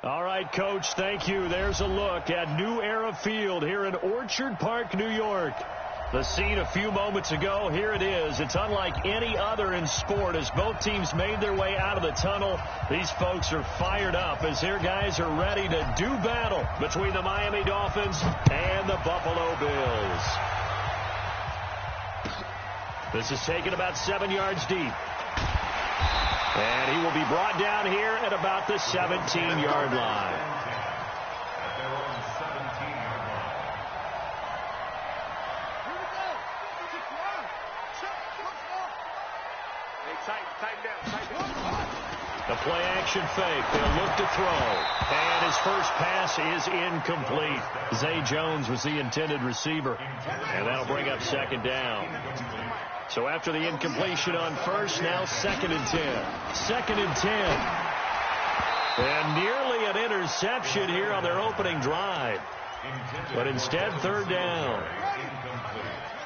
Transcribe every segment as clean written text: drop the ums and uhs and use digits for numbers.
All right, Coach, thank you. There's a look at New Era Field here in Orchard Park, New York. The scene a few moments ago, here it is. It's unlike any other in sport as both teams made their way out of the tunnel. These folks are fired up as their guys are ready to do battle between the Miami Dolphins and the Buffalo Bills. This is taken about 7 yards deep. And he will be brought down here at about the 17-yard line. The play-action fake. They'll look to throw. And his first pass is incomplete. Zay Jones was the intended receiver. And that'll bring up second down. So after the incompletion on first, now 2nd and 10. 2nd and 10. And nearly an interception here on their opening drive. But instead, 3rd down.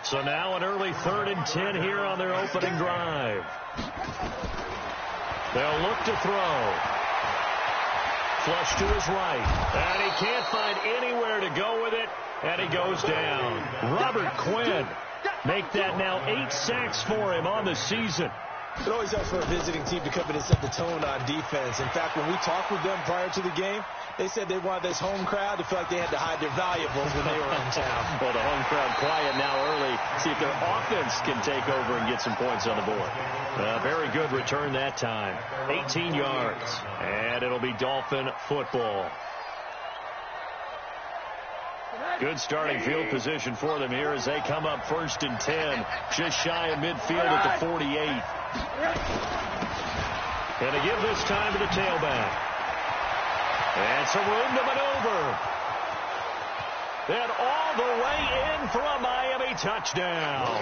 So now an early 3rd and 10 here on their opening drive. They'll look to throw. Flush to his right. And he can't find anywhere to go with it. And he goes down. Robert Quinn. Make that now 8 sacks for him on the season. It always helps for a visiting team to come in and set the tone on defense. In fact, when we talked with them prior to the game, they said they wanted this home crowd to feel like they had to hide their valuables when they were in town. Well, the home crowd quiet now early. See if their offense can take over and get some points on the board. Very good return that time. 18 yards. And it'll be Dolphin football. Good starting field position for them here as they come up 1st and 10. Just shy of midfield at the 48. And to give this time to the tailback. And some room to maneuver. And all the way in for a Miami touchdown.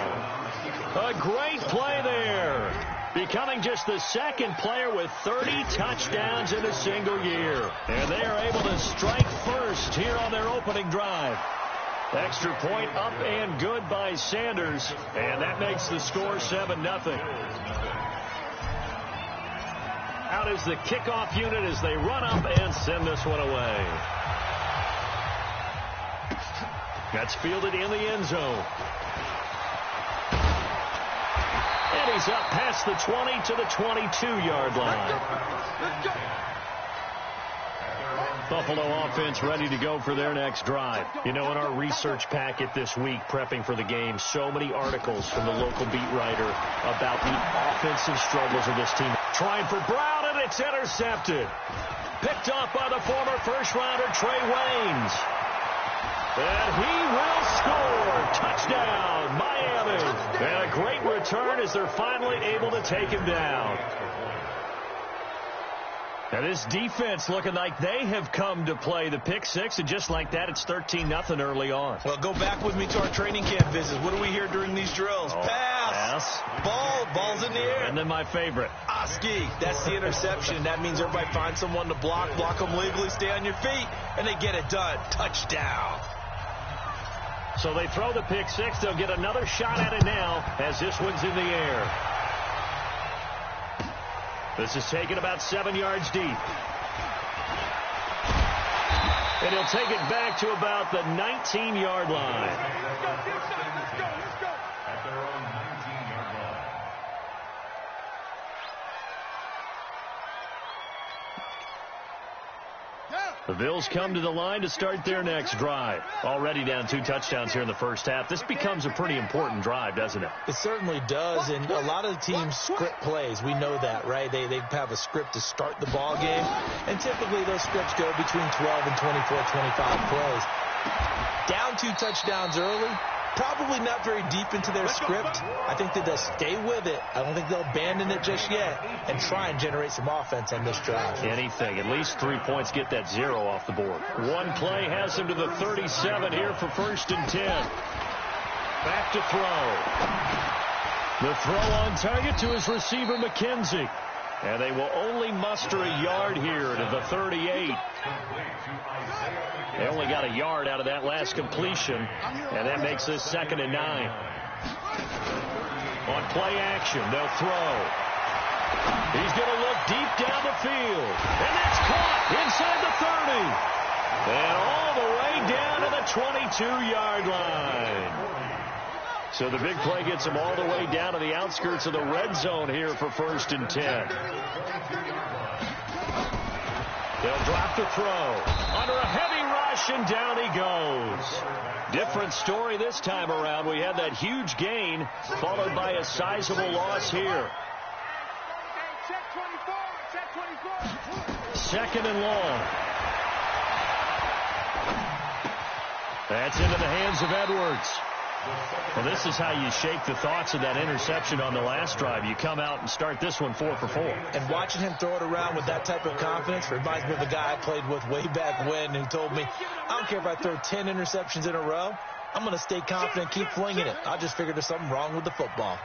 A great play there. Becoming just the 2nd player with 30 touchdowns in a single year. And they are able to strike first here on their opening drive. Extra point up and good by Sanders. And that makes the score 7-0. Out is the kickoff unit as they run up and send this one away. That's fielded in the end zone. And he's up past the 20 to the 22-yard line. Buffalo offense ready to go for their next drive. You know, in our research packet this week, prepping for the game, so many articles from the local beat writer about the offensive struggles of this team. Trying for Brown, and it's intercepted. Picked off by the former first-rounder Trey Waynes. And he will score. Touchdown, Miami. And a great return as they're finally able to take him down. Now this defense looking like they have come to play. The pick six, and just like that, it's 13-0 early on. Well, go back with me to our training camp visits. What do we hear during these drills? Pass. Ball's in the air. And then my favorite. Oski. That's the interception. That means everybody finds someone to block them legally, stay on your feet, and they get it done. Touchdown. So they throw the pick six. They'll get another shot at it now as this one's in the air. This is taken about 7 yards deep. And he'll take it back to about the 19-yard line. Let's go. At their own 19-yard line. The Bills come to the line to start their next drive. Already down 2 touchdowns here in the first half. This becomes a pretty important drive, doesn't it? It certainly does, and a lot of the teams script plays. We know that, right? They have a script to start the ball game, and typically those scripts go between 12 and 24, 25 plays. Down 2 touchdowns early, probably not very deep into their script. I think that they'll stay with it. I don't think they'll abandon it just yet and try and generate some offense on this drive. Anything. At least 3 points, get that 0 off the board. One play has him to the 37 here for 1st and 10. Back to throw. The throw on target to his receiver, McKenzie. And they will only muster a yard here to the 38. They only got a yard out of that last completion, and that makes this 2nd and 9. On play action, they'll throw. He's going to look deep down the field, and that's caught. Inside the 30. And all the way down to the 22-yard line. So the big play gets him all the way down to the outskirts of the red zone here for 1st and 10. They'll drop the throw. Under a heavy rush, and down he goes. Different story this time around. We had that huge gain, followed by a sizable loss here. 2nd and long. That's into the hands of Edwards. Well, this is how you shake the thoughts of that interception on the last drive. You come out and start this one 4 for 4. And watching him throw it around with that type of confidence reminds me of a guy I played with way back when who told me, I don't care if I throw 10 interceptions in a row. I'm going to stay confident, keep flinging it. I just figured there's something wrong with the football.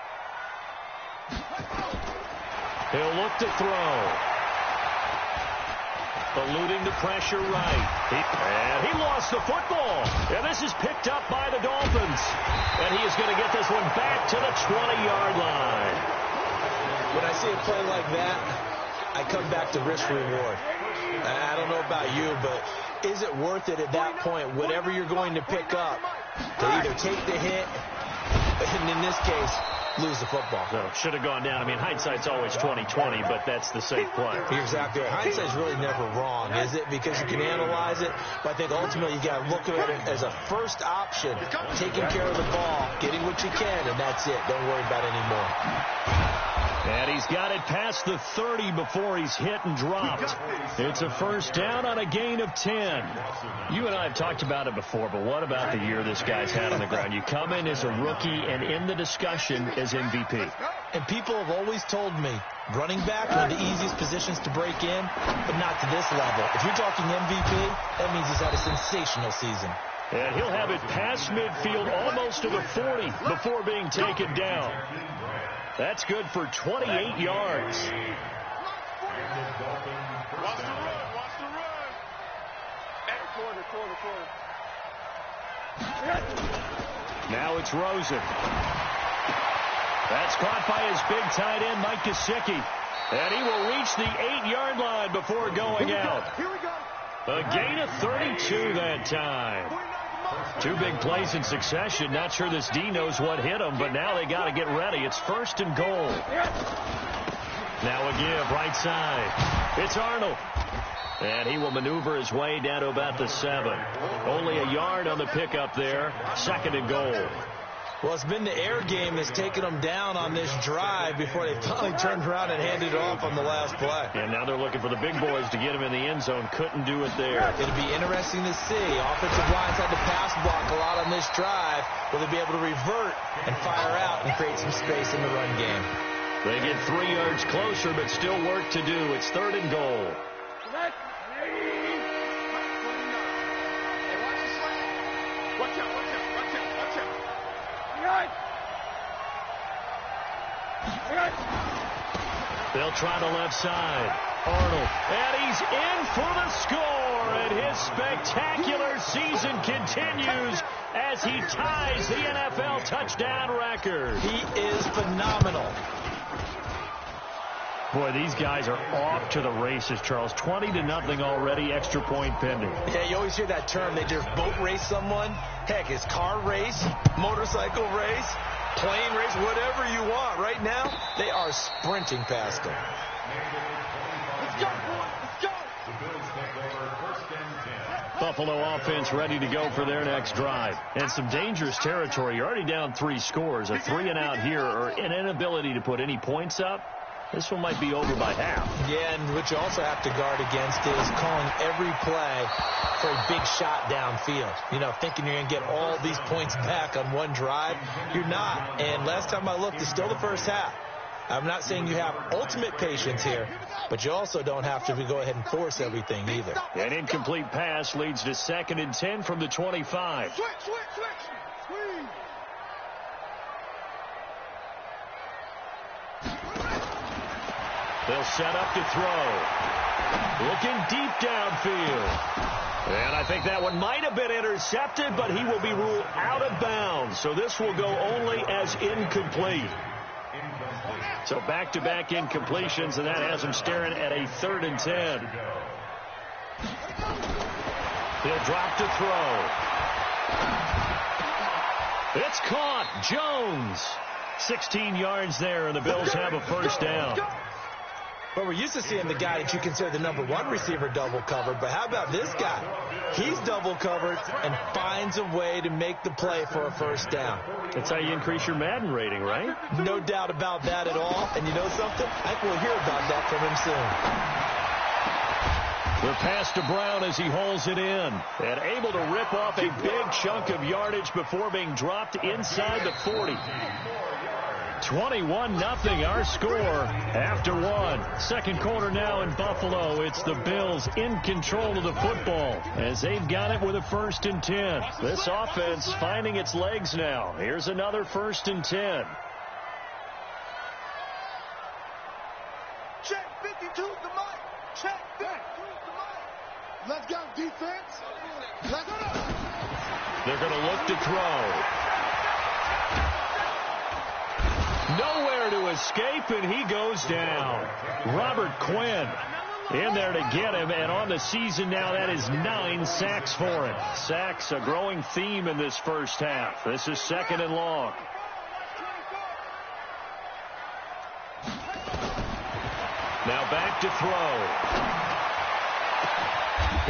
He'll look to throw. Eluding the pressure right. And he lost the football. And this is picked up by the Dolphins. And he is going to get this one back to the 20-yard line. When I see a play like that, I come back to risk reward. I don't know about you, but is it worth it at that point, whatever you're going to pick up, to either take the hit, and in this case, lose the football? So should have gone down. I mean, hindsight's always 20/20, but that's the safe play. You're exactly right. Hindsight's really never wrong, is it? Because you can analyze it, but I think ultimately you got to look at it as a first option, taking care of the ball, getting what you can, and that's it. Don't worry about it anymore. And he's got it past the 30 before he's hit and dropped. It's a 1st down on a gain of 10. You and I have talked about it before, but what about the year this guy's had on the ground? You come in as a rookie and in the discussion as MVP. And people have always told me, running back, one of the easiest positions to break in, but not to this level. If you're talking MVP, that means he's had a sensational season. And he'll have it past midfield almost to the 40 before being taken down. That's good for 28 yards. Watch the run. Corner. Now it's Rosen. That's caught by his big tight end, Mike Gesicki. And he will reach the 8-yard line before going out. Here we go. A gain of 32 that time. 2 big plays in succession. Not sure this D knows what hit him, but now they got to get ready. It's 1st and goal. Now a give, right side. It's Arnold. And he will maneuver his way down to about the 7. Only a yard on the pickup there. 2nd and goal. Well, it's been the air game that's taken them down on this drive before they finally turned around and handed it off on the last play. And now they're looking for the big boys to get him in the end zone. Couldn't do it there. It'll be interesting to see. Offensive lines had to pass block a lot on this drive. Will they be able to revert and fire out and create some space in the run game? They get 3 yards closer, but still work to do. It's 3rd and goal. They'll try the left side. Arnold. And he's in for the score. And his spectacular season continues as he ties the NFL touchdown record. He is phenomenal. Boy, these guys are off to the races, Charles. 20-0 already, extra point pending. Yeah, you always hear that term. They just boat race someone. Heck, it's car race, motorcycle race, plane race, whatever you want. Right now, they are sprinting past them. Let's go, boy. Let's go. Buffalo offense ready to go for their next drive. And some dangerous territory. You're already down 3 scores. A 3-and-out here or an inability to put any points up. This one might be over by half. Yeah, and what you also have to guard against is calling every play for a big shot downfield. You know, thinking you're going to get all these points back on one drive. You're not. And last time I looked, it's still the first half. I'm not saying you have ultimate patience here, but you also don't have to go ahead and force everything either. An incomplete pass leads to 2nd and 10 from the 25. Switch. Squeeze. They'll set up to throw. Looking deep downfield. And I think that one might have been intercepted, but he will be ruled out of bounds. So this will go only as incomplete. So back-to-back incompletions, and that has him staring at a 3rd and 10. He'll drop to throw. It's caught. Jones. 16 yards there, and the Bills have a first down. But we're used to seeing the guy that you consider the number one receiver double covered. But how about this guy? He's double covered and finds a way to make the play for a first down. That's how you increase your Madden rating, right? No doubt about that at all. And you know something? I think we'll hear about that from him soon. The pass to Brown as he holds it in. And able to rip off a big chunk of yardage before being dropped inside the 40. 21-0 our score after one. Second quarter now in Buffalo. It's the Bills in control of the football as they've got it with a 1st and 10. This offense finding its legs now. Here's another 1st and 10. Check 52 the mic. Check 52 the mic. Let's go, defense. Let's go. They're going to look to throw. Nowhere to escape, and he goes down. Robert Quinn in there to get him, and on the season now, that is 9 sacks for him. Sacks, a growing theme in this first half. This is 2nd and long. Now back to throw.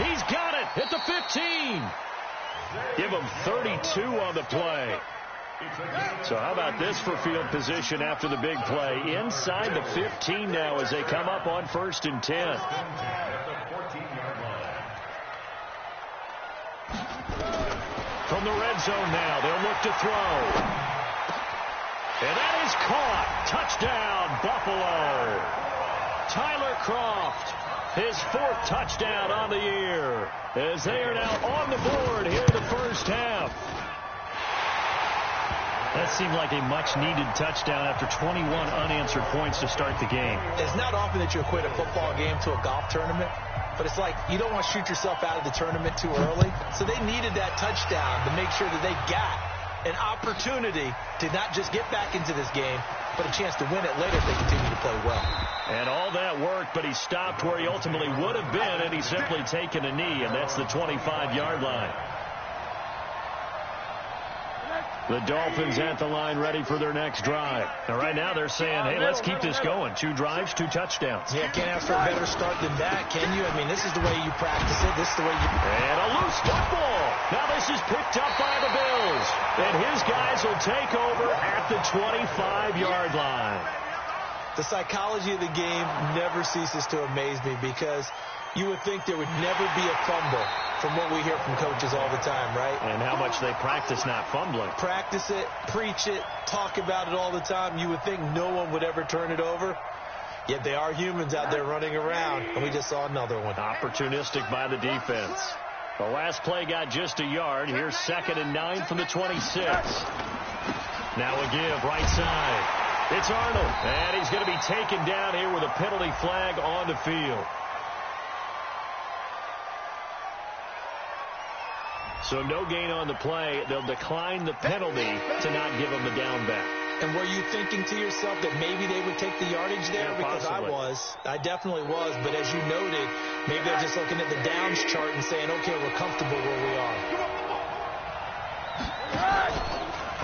He's got it at the 15. Give him 32 on the play. So how about this for field position after the big play? Inside the 15 now as they come up on 1st and 10. From the red zone now, they'll look to throw. And that is caught. Touchdown, Buffalo. Tyler Kroft, his 4th touchdown on the year, as they are now on the board here in the first half. That seemed like a much-needed touchdown after 21 unanswered points to start the game. It's not often that you equate a football game to a golf tournament, but it's like you don't want to shoot yourself out of the tournament too early. So they needed that touchdown to make sure that they got an opportunity to not just get back into this game, but a chance to win it later if they continue to play well. And all that worked, but he stopped where he ultimately would have been, and he's simply taken a knee, and that's the 25-yard line. The Dolphins at the line ready for their next drive. Now, right now they're saying, hey, let's keep this going. 2 drives, 2 touchdowns. Yeah, can't ask for a better start than that, can you? I mean, this is the way you practice it. This is the way you... And a loose football. Now this is picked up by the Bills. And his guys will take over at the 25-yard line. The psychology of the game never ceases to amaze me because you would think there would never be a fumble from what we hear from coaches all the time, right? And how much they practice not fumbling. Practice it, preach it, talk about it all the time. You would think no one would ever turn it over. Yet they are humans out there running around, and we just saw another one. Opportunistic by the defense. The last play got just a yard. Here's 2nd and 9 from the 26. Now a give, right side. It's Arnold, and he's going to be taken down here with a penalty flag on the field. So no gain on the play. They'll decline the penalty to not give him the down back. And were you thinking to yourself that maybe they would take the yardage there? Yeah, because possibly. I definitely was. But as you noted, maybe they're just looking at the downs chart and saying, okay, we're comfortable where we are.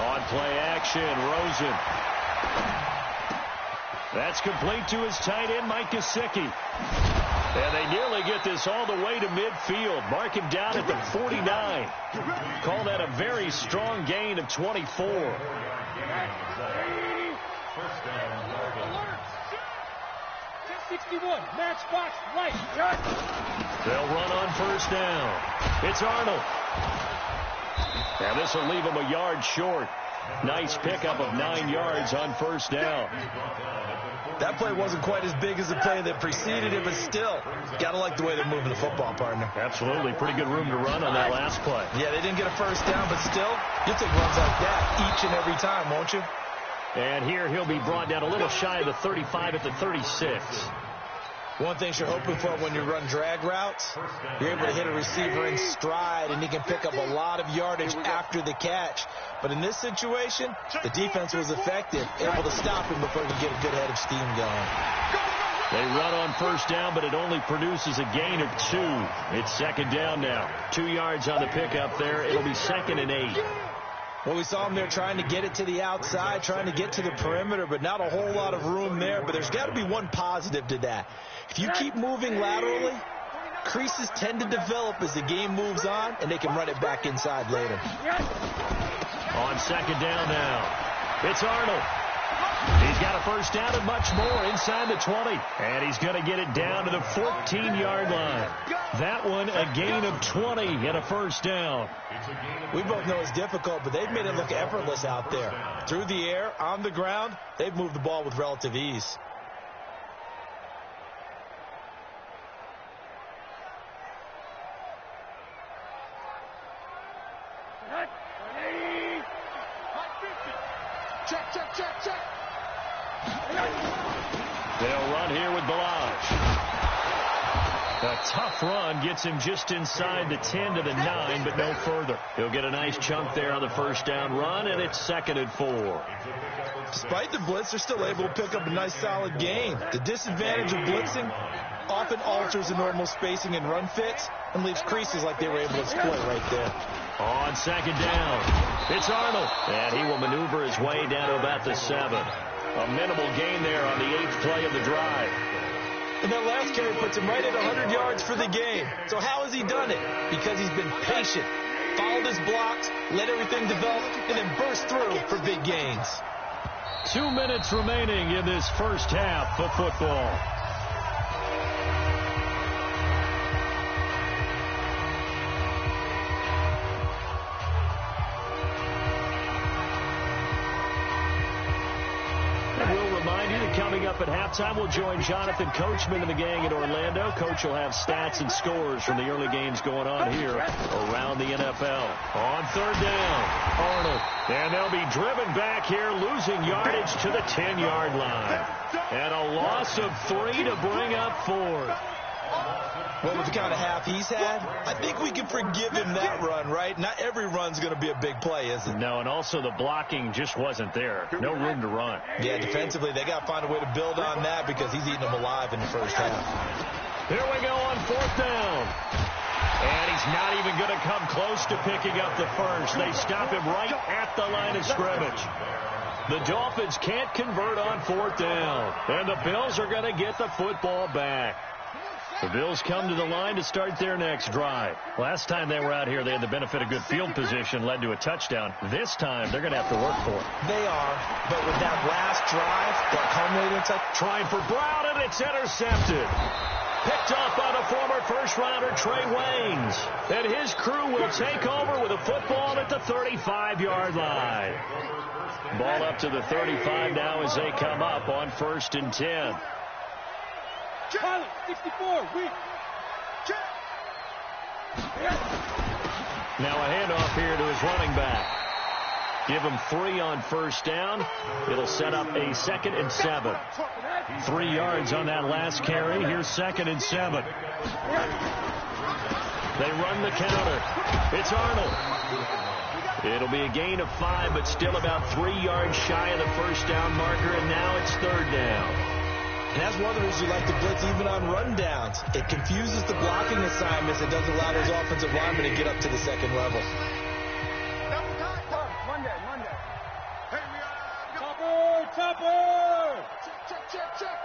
On play action, Rosen. That's complete to his tight end, Mike Gesicki. And they nearly get this all the way to midfield. Mark him down at the 49. Call that a very strong gain of 24. 61, match box, right. They'll run on 1st down. It's Arnold. And this will leave him a yard short. Nice pickup of 9 yards on 1st down. That play wasn't quite as big as the play that preceded it, but still, got to like the way they're moving the football, partner. Absolutely. Pretty good room to run on that last play. Yeah, they didn't get a 1st down, but still, you'll take runs like that each and every time, won't you? And here he'll be brought down a little shy of the 35 at the 36. One thing you're hoping for when you run drag routes, you're able to hit a receiver in stride, and he can pick up a lot of yardage after the catch. But in this situation, the defense was effective, able to stop him before he could get a good head of steam going. They run on first down, but it only produces a gain of 2. It's second down now. 2 yards on the pickup there. It'll be 2nd and 8. Well, we saw them there trying to get it to the outside, trying to get to the perimeter, but not a whole lot of room there. But there's got to be one positive to that. If you keep moving laterally, creases tend to develop as the game moves on, and they can run it back inside later. On second down now, it's Arnold. He's got a first down and much more inside the 20. And he's going to get it down to the 14-yard line. That one a gain of 20 and a first down. We both know it's difficult, but they've made it look effortless out there. Through the air, on the ground, they've moved the ball with relative ease. Check. They'll run here with Balaj. A tough run gets him just inside the 10 to the 9, but no further. He'll get a nice chunk there on the first down run, and it's 2nd and 4. Despite the blitz, they're still able to pick up a nice solid gain. The disadvantage of blitzing often alters the normal spacing and run fits and leaves creases like they were able to exploit right there. On second down, it's Arnold, and he will maneuver his way down to about the 7. A minimal gain there on the 8th play of the drive. And that last carry puts him right at 100 yards for the game. So how has he done it? Because he's been patient, followed his blocks, let everything develop, and then burst through for big gains. 2 minutes remaining in this first half of football. Coming up at halftime, we'll join Jonathan Coachman and the gang in Orlando. Coach will have stats and scores from the early games going on here around the NFL. On third down, Arnold. And they'll be driven back here, losing yardage to the 10-yard line. And a loss of 3 to bring up 4. Well, with the kind of half he's had, I think we can forgive him that run, right? Not every run's going to be a big play, is it? No, and also the blocking just wasn't there. No room to run. Yeah, defensively, they got to find a way to build on that because he's eating them alive in the first half. Here we go on fourth down. And he's not even going to come close to picking up the first. They stop him right at the line of scrimmage. The Dolphins can't convert on fourth down. And the Bills are going to get the football back. The Bills come to the line to start their next drive. Last time they were out here, they had the benefit of good field position, led to a touchdown. This time, they're going to have to work for it. They are, but with that last drive, that culminating trying for Brown, and it's intercepted. Picked off by the former first-rounder Trey Waynes. And his crew will take over with a football at the 35-yard line. Ball up to the 35 now as they come up on 1st and 10. Pilot, 64, weak. Now a handoff here to his running back. Give him 3 on first down. It'll set up a 2nd and 7. 3 yards on that last carry. Here's 2nd and 7. They run the counter. It's Arnold. It'll be a gain of 5, but still about 3 yards shy of the first down marker, and now it's 3rd down. And that's one of the reasons you like to blitz even on run downs. It confuses the blocking assignments. It doesn't allow those offensive linemen to get up to the second level. Monday. Hey, Topper! Check.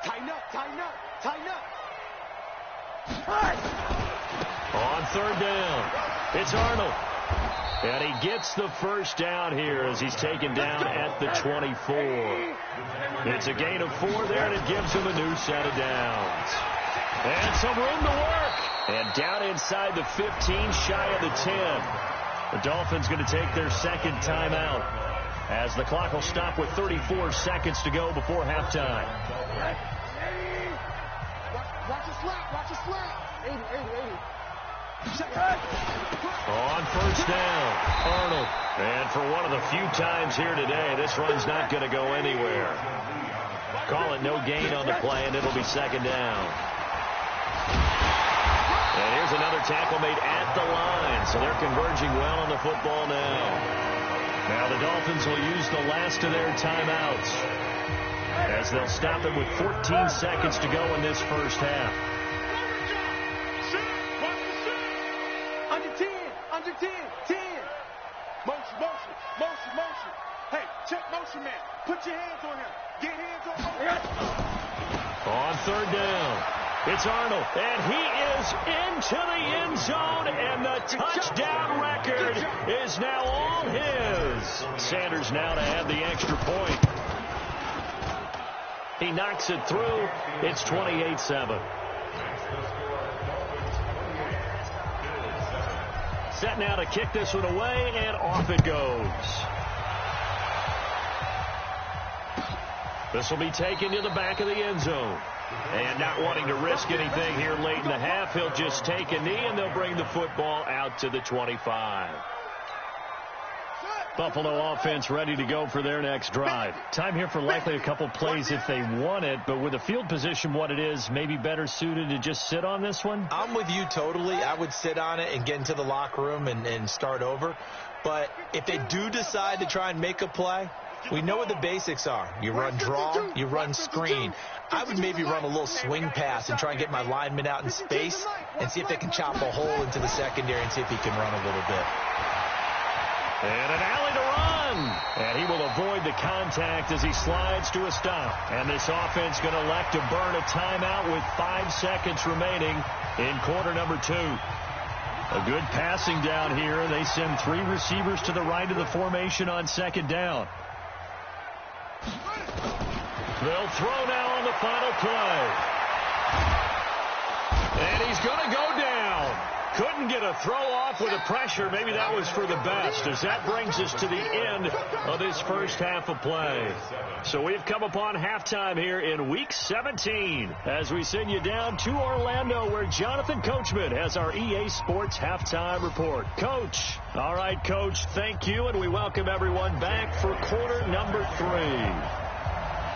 Tighten up. On 3rd down, it's Arnold. And he gets the first down here as he's taken down at the 24. It's a gain of 4 there, and it gives him a new set of downs. And some room to work. And down inside the 15, shy of the 10. The Dolphins going to take their 2nd timeout as the clock will stop with 34 seconds to go before halftime. Watch your slap. 80. On first down, Arnold. And for one of the few times here today, this run's not going to go anywhere. Call it no gain on the play, and it'll be 2nd down. And here's another tackle made at the line, so they're converging well on the football now. Now the Dolphins will use the last of their timeouts. as they'll stop it with 14 seconds to go in this first half. Under 10, under 10, 10. Motion, motion, motion, motion. Hey, check motion, man. Put your hands on him. Get hands on him. On third down, it's Arnold, and he is into the end zone, and the touchdown record is now all his. Sanders now to add the extra point. He knocks it through. It's 28-7. Set now to kick this one away, and off it goes. This will be taken to the back of the end zone. And not wanting to risk anything here late in the half, he'll just take a knee, and they'll bring the football out to the 25. Buffalo offense ready to go for their next drive. Time here for likely a couple plays if they want it, but with the field position what it is, maybe better suited to just sit on this one? I'm with you totally. I would sit on it and get into the locker room and start over. But if they do decide to try and make a play, we know what the basics are. You run draw, you run screen. I would maybe run a little swing pass and try and get my lineman out in space and see if they can chop a hole into the secondary and see if he can run a little bit. And an alley to run. And he will avoid the contact as he slides to a stop. And this offense going to elect to burn a timeout with 5 seconds remaining in quarter number 2. A good passing down here. They send 3 receivers to the right of the formation on second down. They'll throw now on the final play. And he's going to go down. Couldn't get a throw off with the pressure. Maybe that was for the best, as that brings us to the end of this first half of play. So we've come upon halftime here in Week 17 as we send you down to Orlando, where Jonathan Coachman has our EA Sports halftime report. Coach. All right, Coach, thank you, and we welcome everyone back for quarter number 3.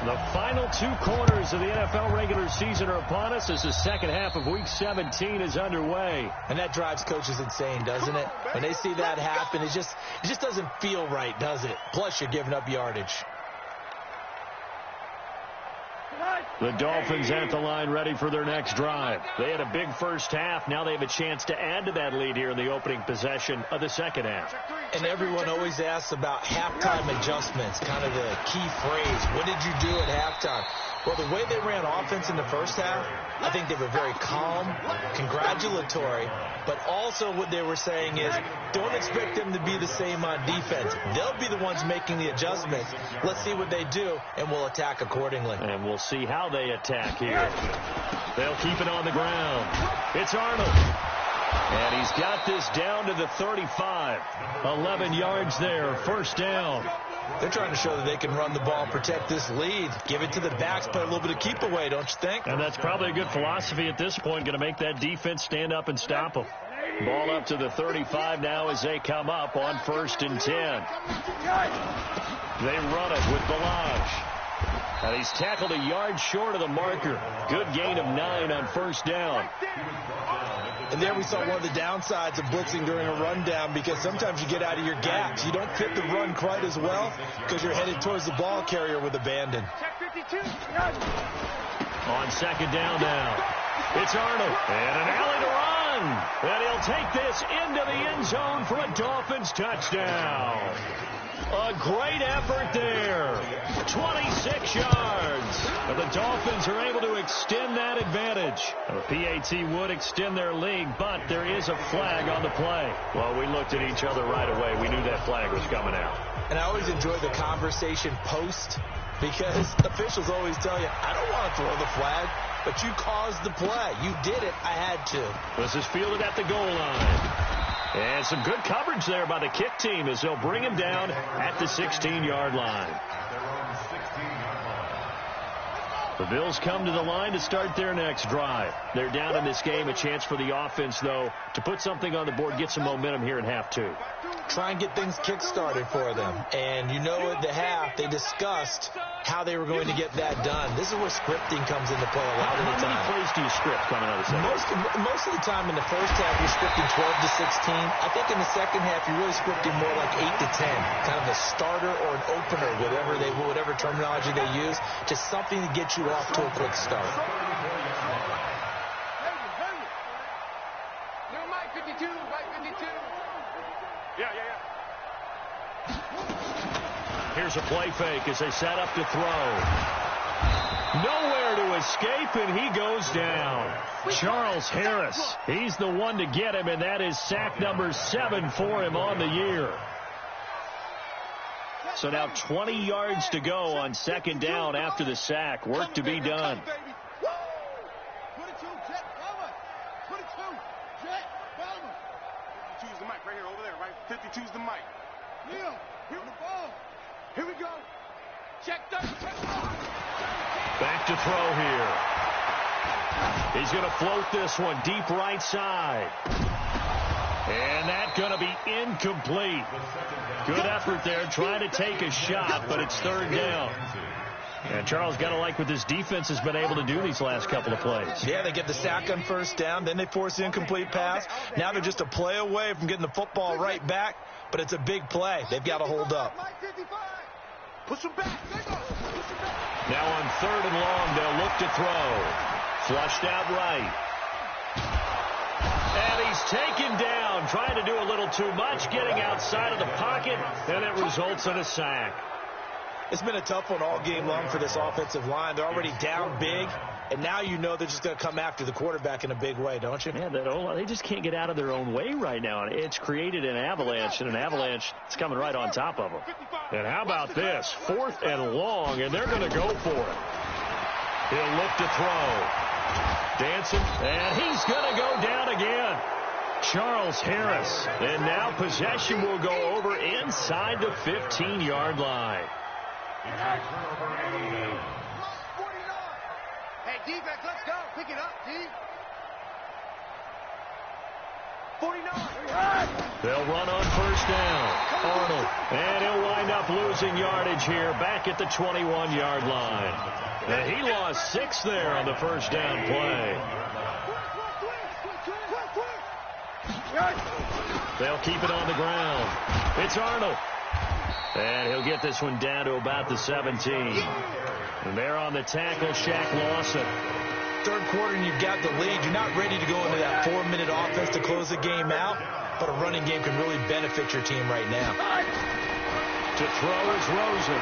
The final 2 quarters of the NFL regular season are upon us as the second half of Week 17 is underway. And that drives coaches insane, doesn't it? When they see that happen, it just doesn't feel right, does it? Plus, you're giving up yardage. The Dolphins at the line ready for their next drive. They had a big first half. Now they have a chance to add to that lead here in the opening possession of the second half. And everyone always asks about halftime adjustments, kind of the key phrase. What did you do at halftime? Well, the way they ran offense in the first half, I think they were very calm, congratulatory, but also what they were saying is don't expect them to be the same on defense. They'll be the ones making the adjustments. Let's see what they do, and we'll attack accordingly. And we'll see how they attack here. They'll keep it on the ground. It's Arnold. And he's got this down to the 35. 11 yards there, first down. They're trying to show that they can run the ball and protect this lead. Give it to the backs, play a little bit of keep away, don't you think? And that's probably a good philosophy at this point, going to make that defense stand up and stop them. Ball up to the 35 now as they come up on 1st and 10. They run it with Balaj. And he's tackled a yard short of the marker. Good gain of 9 on first down. And there we saw one of the downsides of blitzing during a rundown, because sometimes you get out of your gaps. You don't fit the run quite as well because you're headed towards the ball carrier with abandon. On second down now, it's Arnold. And an alley to run. And he'll take this into the end zone for a Dolphins touchdown. A great effort there. 26 yards. And the Dolphins are able to extend that advantage. The PAT would extend their lead, but there is a flag on the play. Well, we looked at each other right away. We knew that flag was coming out. And I always enjoy the conversation post, because officials always tell you, I don't want to throw the flag, but you caused the play. You did it. I had to. This is fielded at the goal line. And some good coverage there by the kick team as they'll bring him down at the 16-yard line. The Bills come to the line to start their next drive. They're down in this game. A chance for the offense, though, to put something on the board, get some momentum here in half two. Try and get things kick-started for them. And you know at the half, they discussed how they were going to get that done. This is where scripting comes into play a lot of the time. How many plays do you script coming out of the second? Most of the time in the first half, you're scripting 12 to 16. I think in the second half, you're really scripting more like 8 to 10. Kind of a starter or an opener, whatever terminology they use, just something to get you off to a quick start. No, Mike 52, Mike 52. Yeah. Here's a play fake as they set up to throw. Nowhere to escape, and he goes down. Charles Harris, he's the one to get him, and that is sack number 7 for him on the year. So now 20 yards to go on second down after the sack. Work to be done. 22, jet, forward. 22, jet, forward. 52's the mic right here, over there, right? 52's the mic. Neil, here the ball. Here we go. Check that. Back to throw here. He's going to float this one deep right side. And that's going to be incomplete. Good effort there, trying to take a shot, but it's third down. And Charles got to like what this defense has been able to do these last couple of plays. Yeah, they get the sack on first down, then they force the incomplete pass. Now they're just a play away from getting the football right back, but it's a big play. They've got to hold up. Push him back. Now on third and long, they'll look to throw. Flushed out right. And he's taken down, trying to do a little too much, getting outside of the pocket, and it results in a sack. It's been a tough one all game long for this offensive line. They're already down big, and now you know they're just going to come after the quarterback in a big way, don't you? Yeah, they just can't get out of their own way right now. It's created an avalanche, and an avalanche is coming right on top of them. And how about this? 4th and long, and they're going to go for it. He'll look to throw. Dancing, and he's going to go down again. Charles Harris. And now possession will go over inside the 15-yard line. Hey, defense, let's go. Pick it up, D. 49. They'll run on first down. Arnold. And he'll wind up losing yardage here back at the 21-yard line. And he lost 6 there on the first down play. They'll keep it on the ground. It's Arnold. And he'll get this one down to about the 17. And they're on the tackle, Shaq Lawson. Third quarter and you've got the lead. You're not ready to go into that 4-minute offense to close the game out, but a running game can really benefit your team right now. To throw is Rosen.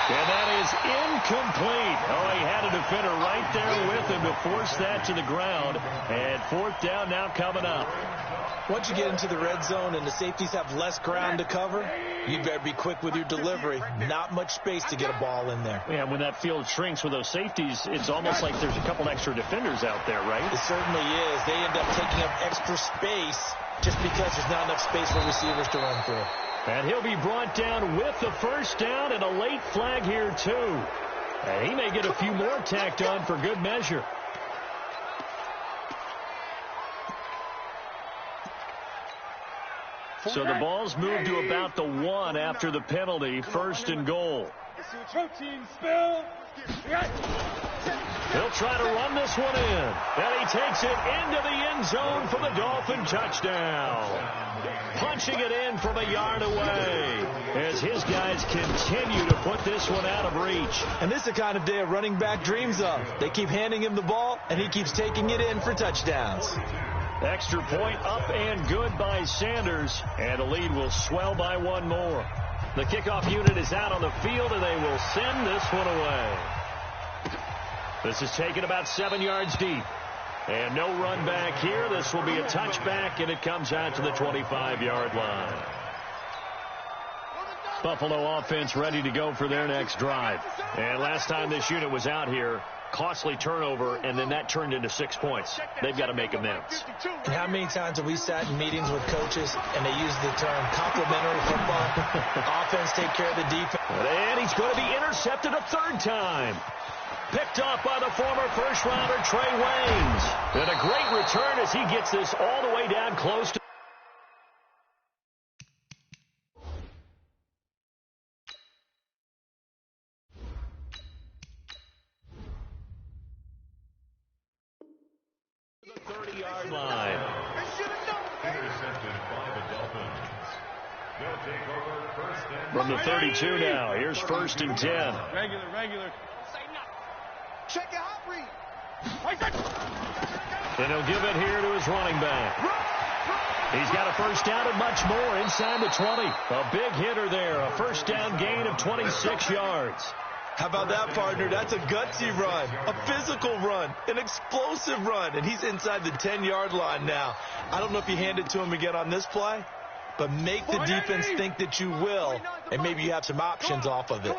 And that is incomplete. Oh, he had a defender right there with him to force that to the ground. And 4th down now coming up. Once you get into the red zone and the safeties have less ground to cover, you better be quick with your delivery. Not much space to get a ball in there. Yeah, when that field shrinks with those safeties, it's almost like there's a couple extra defenders out there, right? It certainly is. They end up taking up extra space just because there's not enough space for receivers to run through. And he'll be brought down with the first down and a late flag here, too. And he may get a few more tacked on for good measure. So the ball's moved to about the 1 after the penalty, 1st and goal. He'll try to run this one in. And he takes it into the end zone for the Dolphin touchdown. Punching it in from a yard away as his guys continue to put this one out of reach. And this is the kind of day a running back dreams of. They keep handing him the ball, and he keeps taking it in for touchdowns. Extra point up and good by Sanders, and the lead will swell by 1 more. The kickoff unit is out on the field, and they will send this one away. This is taken about 7 yards deep. And no run back here. This will be a touchback, and it comes out to the 25-yard line. Buffalo offense ready to go for their next drive. And last time this unit was out here, costly turnover, and then that turned into 6 points. They've got to make amends. And how many times have we sat in meetings with coaches and they use the term complementary football? Offense take care of the defense. And he's going to be intercepted a third time. Picked off by the former first-rounder Trey Waynes. And a great return as he gets this all the way down close to the 30-yard line. Intercepted by the Dolphins. They'll take over first and From the 32 now, here's 1st and 10. Regular. Check your hot read. And he'll give it here to his running back. He's got a first down and much more inside the 20. A big hitter there, a first down gain of 26 yards. How about that, partner? That's a gutsy run, a physical run, an explosive run, and he's inside the 10-yard line now. I don't know if you hand it to him again on this play, but make the defense think that you will, and maybe you have some options off of it.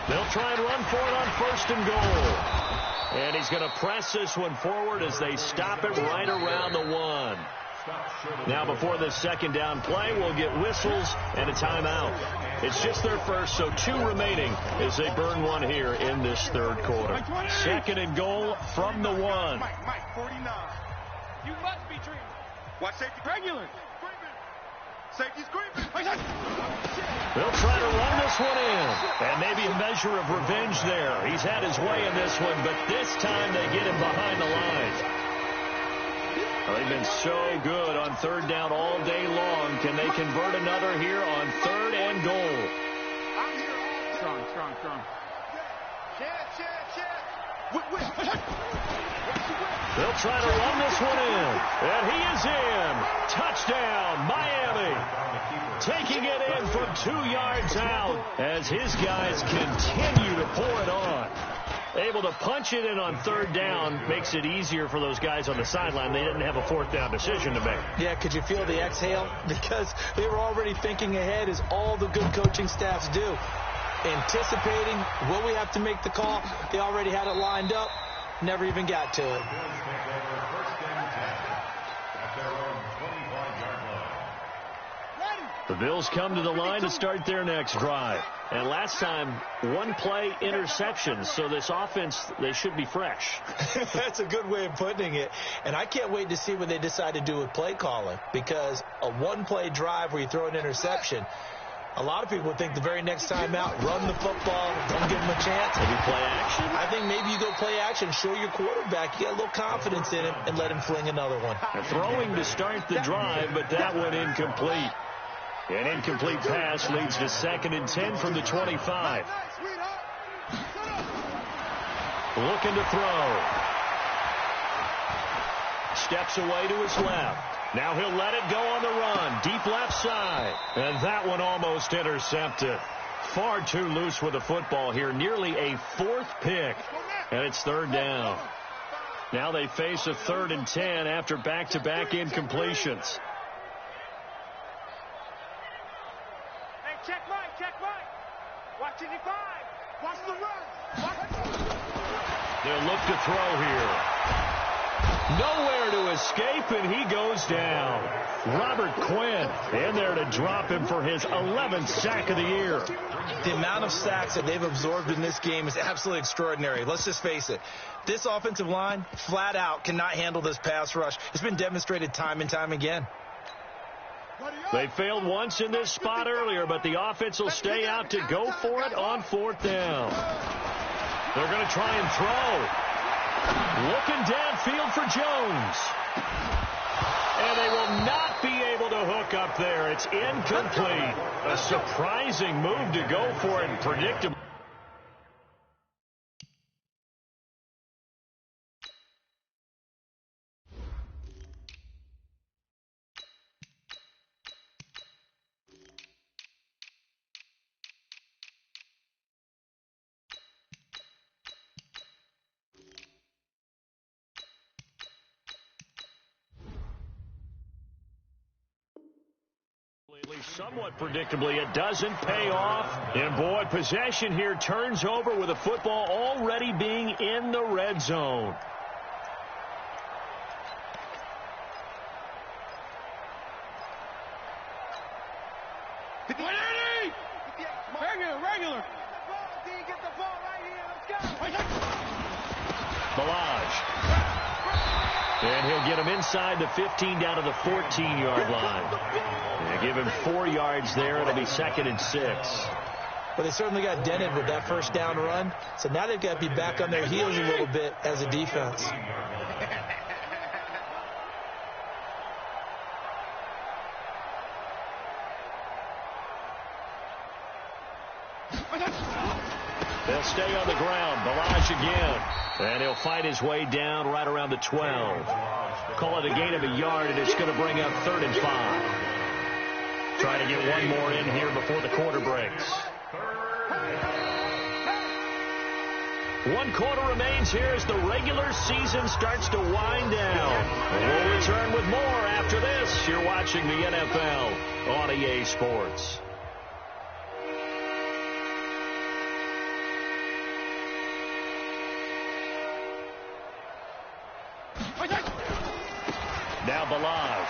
They'll try and run for it on 1st and goal. And he's going to press this one forward as they stop it right around the 1. Now before this second down play, we'll get whistles and a timeout. It's just their first, so 2 remaining as they burn one here in this third quarter. 2nd and goal from the 1. Mike, 49. You must be dreaming. Watch safety. Regular. Safety's creeping. They'll try to run this one in. And maybe a measure of revenge there. He's had his way in this one, but this time they get him behind the line. Well, they've been so good on 3rd down all day long. Can they convert another here on 3rd and goal? Strong. They'll try to run this one in. And he is in. Touchdown, Miami. Taking it in from 2 yards out as his guys continue to pour it on. Able to punch it in on 3rd down makes it easier for those guys on the sideline. They didn't have a 4th down decision to make. Yeah, could you feel the exhale? Because they were already thinking ahead, as all the good coaching staffs do. Anticipating, will we have to make the call? They already had it lined up. Never even got to it. The Bills come to the line to start their next drive. And last time, 1 play interception. So this offense, they should be fresh. That's a good way of putting it. And I can't wait to see what they decide to do with play calling. Because a 1-play drive where you throw an interception, a lot of people think the very next time out, run the football, don't give them a chance. Maybe play action? I think maybe you go play action, show your quarterback, you got a little confidence in him, and let him fling another one. Throwing to start the drive, but that one incomplete. An incomplete pass leads to 2nd and 10 from the 25. Looking to throw. Steps away to his left. Now he'll let it go on the run. Deep left side. And that one almost intercepted. Far too loose with the football here. Nearly a 4th pick. And it's 3rd down. Now they face a 3rd and 10 after back-to-back incompletions. Check Mike. Watch it, 5. Watch the run. They'll look to throw here. Nowhere to escape, and he goes down. Robert Quinn in there to drop him for his 11th sack of the year. The amount of sacks that they've absorbed in this game is absolutely extraordinary. Let's just face it. This offensive line, flat out, cannot handle this pass rush. It's been demonstrated time and time again. They failed once in this spot earlier, but the offense will stay out to go for it on 4th down. They're going to try and throw. Looking downfield for Jones. And they will not be able to hook up there. It's incomplete. A surprising move to go for it and predictable. Somewhat predictably, it doesn't pay off. And, boy, possession here turns over with the football already being in the red zone. Regular. Get the ball right here. Let's go. Balaj. And he'll get him inside the 15 down to the 14-yard line. And give him 4 yards there. It'll be 2nd and 6. Well, they certainly got dented with that first down run. So now they've got to be back on their heels a little bit as a defense. They'll stay on the ground. Balaj again. And he'll fight his way down right around the 12. Call it a gain of a yard, and it's going to bring up 3rd and 5. Try to get one more in here before the quarter breaks. 1 quarter remains here as the regular season starts to wind down. We'll return with more after this. You're watching the NFL on EA Sports. Now Balaj.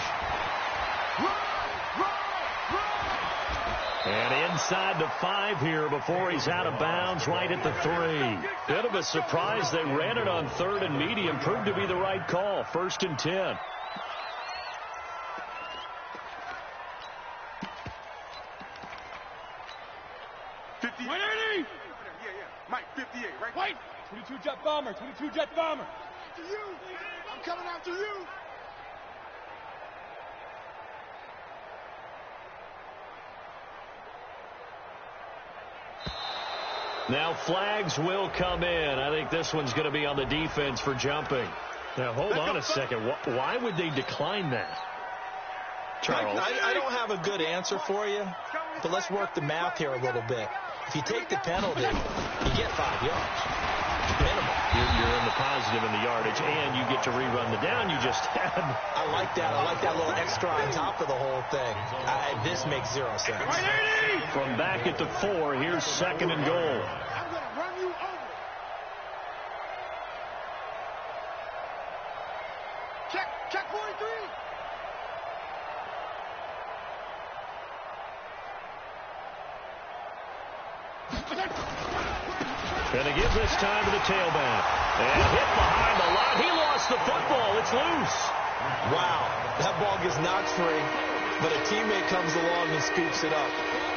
And inside the 5 here before he's out of bounds right at the 3. Bit of a surprise. They ran it on 3rd and medium. Proved to be the right call. 1st and 10. Mike, 58, right? Wait! 22 jet bomber, 22 jet bomber. To you. I'm coming after you. Now flags will come in. I think this one's going to be on the defense for jumping. Now hold on a second. Why would they decline that? Charles? I don't have a good answer for you, but let's work the math here a little bit. If you take the penalty, you get 5 yards. Minimum. You're in the positive in the yardage, and you get to rerun the down you just had. I like that. I like that little extra on top of the whole thing. This makes 0 sense. From back at the 4, here's 2nd and goal. I'm going to run you over. Check 43. And he gives this time to the tailback. And hit behind the line. He lost the football. It's loose. Wow. That ball gets knocked free, but a teammate comes along and scoops it up.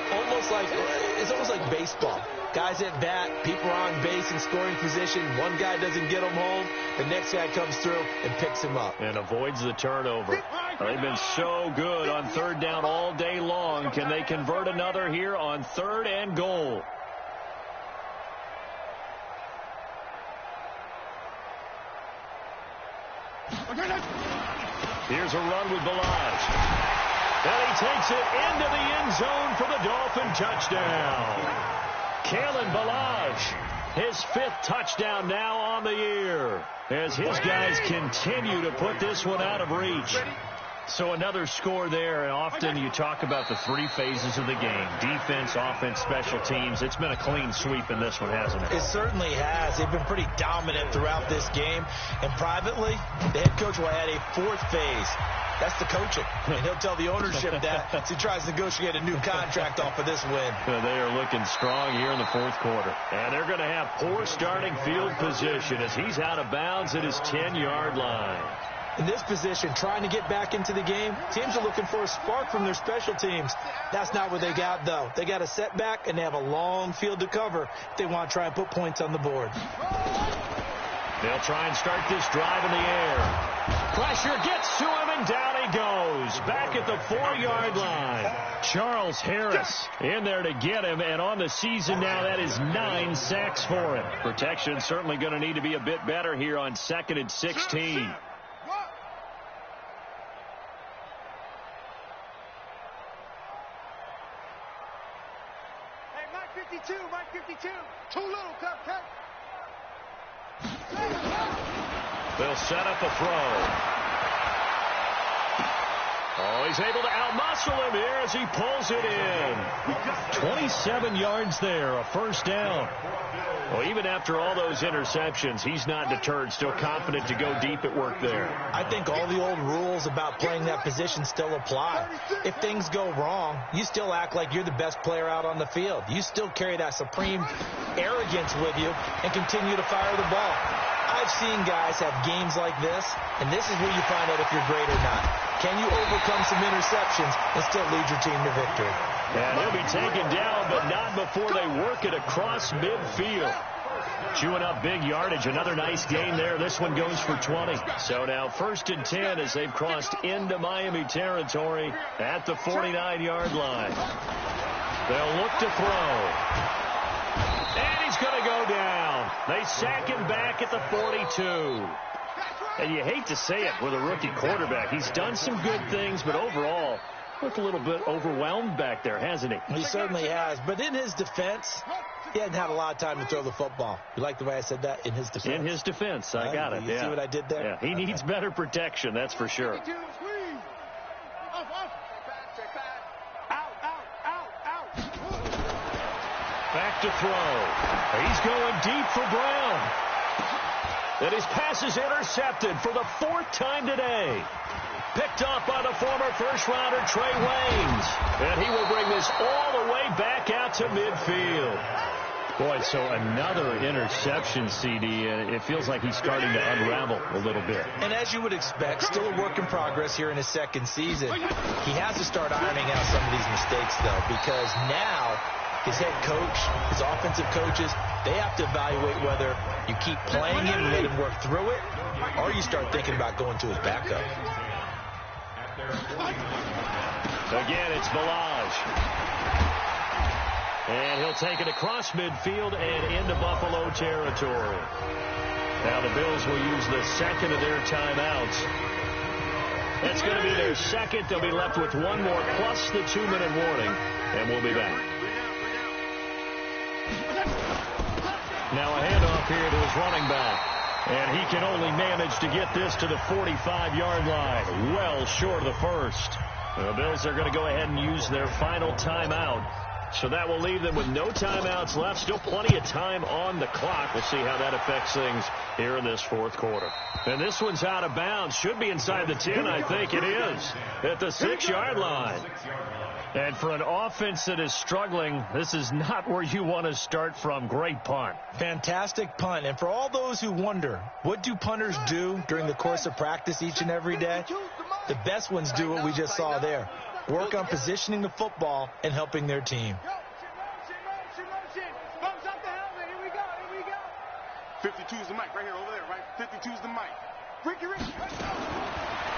It's almost like baseball. Guys at bat, people are on base in scoring position. One guy doesn't get him home. The next guy comes through and picks him up. And avoids the turnover. They've been so good on 3rd down all day long. Can they convert another here on 3rd and goal? Here's a run with Balaj. And he takes it into the end zone for the Dolphin touchdown. Kalen Balaj, his 5th touchdown now on the year, as his guys continue to put this one out of reach. So another score there, and often you talk about the 3 phases of the game: defense, offense, special teams. It's been a clean sweep in this one, hasn't it? It certainly has. They've been pretty dominant throughout this game. And privately, the head coach will add a 4th phase. That's the coaching. And he'll tell the ownership that as he tries to negotiate a new contract off of this win. They are looking strong here in the 4th quarter. And they're going to have poor starting field position as he's out of bounds at his 10-yard line. In this position, trying to get back into the game, teams are looking for a spark from their special teams. That's not what they got, though. They got a setback, and they have a long field to cover if they want to try and put points on the board. They'll try and start this drive in the air. Pressure gets to him, and down he goes. Back at the 4-yard line. Charles Harris in there to get him, and on the season now, that is 9 sacks for him. Protection certainly going to need to be a bit better here on 2nd and 16. Mike 52. Too little, cut. They'll set up a throw. Oh, he's able to outmuscle him here as he pulls it in. 27 yards there, a first down. Well, even after all those interceptions, he's not deterred, still confident to go deep at work there. I think all the old rules about playing that position still apply. If things go wrong, you still act like you're the best player out on the field. You still carry that supreme arrogance with you and continue to fire the ball. I've seen guys have games like this, and this is where you find out if you're great or not. Can you overcome some interceptions and still lead your team to victory? And he'll be taken down, but not before they work it across midfield. Chewing up big yardage. Another nice gain there. This one goes for 20. So now 1st and 10 as they've crossed into Miami territory at the 49-yard line. They'll look to throw. And he's going to go down. They sack him back at the 42. And you hate to say it with a rookie quarterback. He's done some good things, but overall, looked a little bit overwhelmed back there, hasn't he? He certainly has. But in his defense, he hadn't had a lot of time to throw the football. You like the way I said that? In his defense. In his defense. I got it. You see what I did there? Yeah, he needs better protection, that's for sure. Back to throw. He's going deep for Brown. And his pass is intercepted for the 4th time today. Picked off by the former first-rounder Trey Waynes. And he will bring this all the way back out to midfield. Boy, so another interception, CD. It feels like he's starting to unravel a little bit. And as you would expect, still a work in progress here in his 2nd season. He has to start ironing out some of these mistakes, though, because now his head coach, his offensive coaches, they have to evaluate whether you keep playing him and let him work through it, or you start thinking about going to his backup. Again, it's Balaj. And he'll take it across midfield and into Buffalo territory. Now the Bills will use the 2nd of their timeouts. That's going to be their 2nd. They'll be left with one more plus the 2-minute warning, and we'll be back. Now a handoff here to his running back. And he can only manage to get this to the 45-yard line. Well short of the 1st. The Bills are going to go ahead and use their final timeout. So that will leave them with no timeouts left. Still plenty of time on the clock. We'll see how that affects things here in this 4th quarter. And this one's out of bounds. Should be inside the 10, I think it is. At the 6-yard line. And for an offense that is struggling, this is not where you want to start from. Great punt. Fantastic punt. And for all those who wonder, what do punters do during the course of practice each and every day? The best ones do what we just saw there. Work on positioning the football and helping their team. 52's the mic right here over there, right? 52's the mic.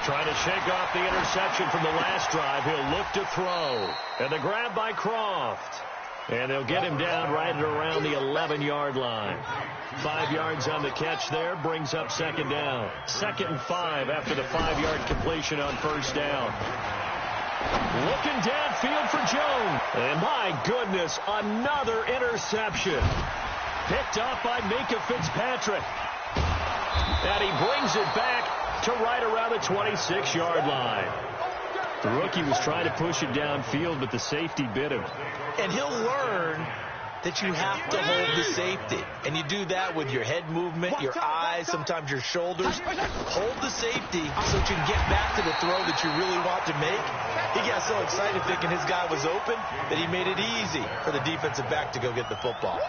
Trying to shake off the interception from the last drive. He'll look to throw. And the grab by Croft. And they'll get him down right at around the 11-yard line. 5 yards on the catch there. Brings up 2nd down. 2nd and 5 after the 5-yard completion on 1st down. Looking downfield for Jones. And my goodness, another interception. Picked up by Minka Fitzpatrick. And he brings it back to right around the 26-yard line. The rookie was trying to push it downfield, but the safety bit him. And he'll learn that you have to hold the safety. And you do that with your head movement, your eyes, sometimes your shoulders. Hold the safety so that you can get back to the throw that you really want to make. He got so excited thinking his guy was open that he made it easy for the defensive back to go get the football.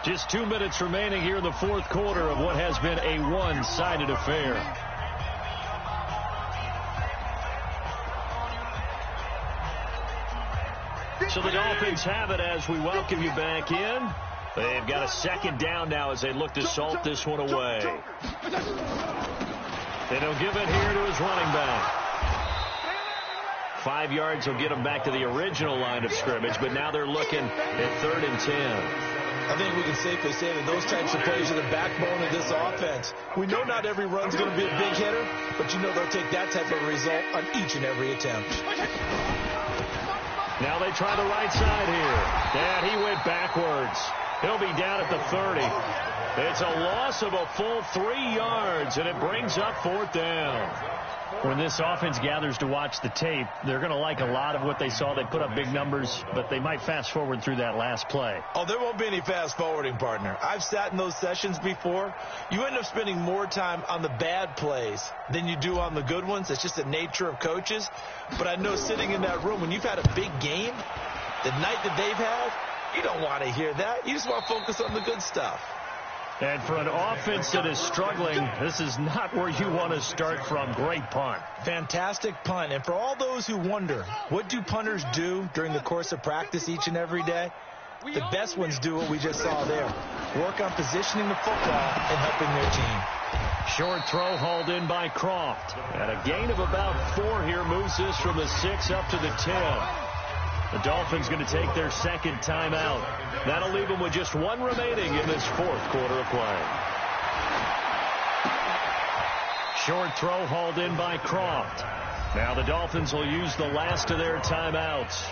Just 2 minutes remaining here in the 4th quarter of what has been a one-sided affair. So the Dolphins have it as we welcome you back in. They've got a 2nd down now as they look to salt this one away. And he'll give it here to his running back. 5 yards will get him back to the original line of scrimmage, but now they're looking at 3rd and 10. I think we can safely say that those types of plays are the backbone of this offense. We know not every run's going to be a big hitter, but you know they'll take that type of result on each and every attempt. Now they try the right side here. And he went backwards. He'll be down at the 30. It's a loss of a full 3 yards, and it brings up 4th down. When this offense gathers to watch the tape, they're going to like a lot of what they saw. They put up big numbers, but they might fast forward through that last play. Oh, there won't be any fast forwarding, partner. I've sat in those sessions before. You end up spending more time on the bad plays than you do on the good ones. It's just the nature of coaches. But I know sitting in that room, when you've had a big game, the night that they've had, you don't want to hear that. You just want to focus on the good stuff. And for an offense that is struggling, this is not where you want to start from. Great punt. Fantastic punt. And for all those who wonder, what do punters do during the course of practice each and every day? The best ones do what we just saw there. Work on positioning the football and helping their team. Short throw hauled in by Croft. And a gain of about 4 here moves this from the 6 up to the 10. The Dolphins going to take their second timeout. That'll leave them with just 1 remaining in this 4th quarter of play. Short throw hauled in by Croft. Now the Dolphins will use the last of their timeouts.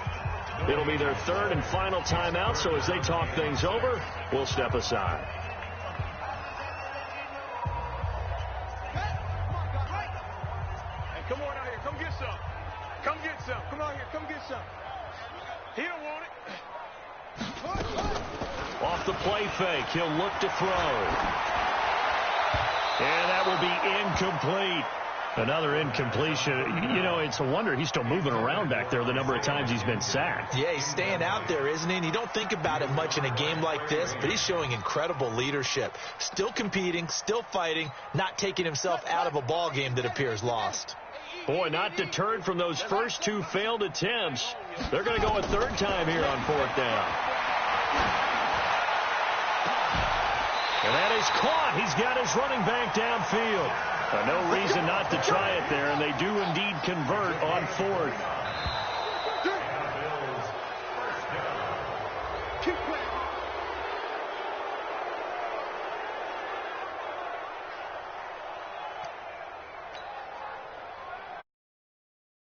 It'll be their 3rd and final timeout, so as they talk things over, we'll step aside. Hey, come on out here. Come get some. Come get some. Come out here. Come get some. He don't want it. Off the play fake, he'll look to throw. And that will be incomplete. Another incompletion. You know, it's a wonder he's still moving around back there the number of times he's been sacked. Yeah, he's staying out there, isn't he? And you don't think about it much in a game like this, but he's showing incredible leadership. Still competing, still fighting, not taking himself out of a ball game that appears lost. Boy, not deterred from those first 2 failed attempts. They're going to go a 3rd time here on 4th down. And that is caught. He's got his running back downfield. No reason not to try it there, and they do indeed convert on 4th. Keep playing.